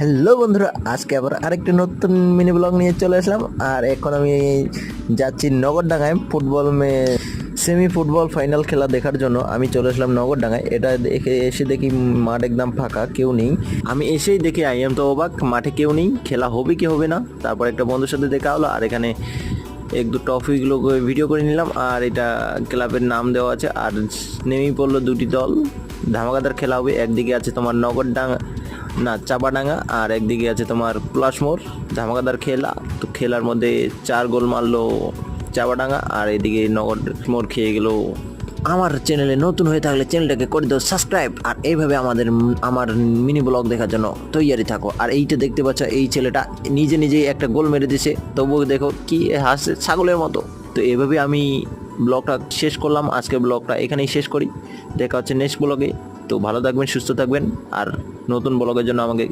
Hello বন্ধুরা, আজকে আবার আরেকটি নতুন মিনি ব্লগ নিয়ে চলে আসলাম। আর এখন আমি যাচ্ছি নগরডাঙ্গায় সেমি ফুটবল ফাইনাল খেলা দেখার জন্য। আমি চলে আসলাম নগরডাঙ্গায়। এটা দেখে এসে দেখি মাঠ একদম ফাঁকা, কেউ নেই। আমি এসেই দেখি আই এম তো অবাক, মাঠে কেউ নেই। খেলা হবে কি হবে না, তারপর একটা বন্ধুর সাথে দেখা হলো। আর এখানে এক দু ট্রফিগুলো ভিডিও করে নিলাম। আর এটা ক্লাবের নাম দেওয়া আছে। আর নেমেই পড়লো দুটি দল, ধামাকাদার খেলা হবে। একদিকে আছে তোমার নগরডাঙ্গা না চাপাডাঙ্গা, আর একদিকে আছে তোমার পলাশমোড়। ধামাকাদার খেলা। তো খেলার মধ্যে 4 গোল মারলো চাপাডাঙ্গা, আর এদিকে নগরমোড় খেয়ে গেল। আমার চ্যানেলে নতুন হয়ে থাকলে চ্যানেলটাকে করে দাও সাবস্ক্রাইব। আর এইভাবে আমার মিনি ব্লগ দেখার জন্য তৈরি থাকো। আর এইটা দেখতে পাচ্ছ, এই ছেলেটা নিজে নিজেই একটা গোল মেরে দিছে, তবুও দেখো কি হাসছে ছাগলের মতো। তো এভাবে আমি ব্লগটা শেষ করলাম। আজকের ব্লগটা এখানেই শেষ করি। দেখা হচ্ছে নেক্সট ব্লগে। তো ভালো থাকবেন, সুস্থ থাকবেন। আর নতুন ব্লগের জন্য আমাকে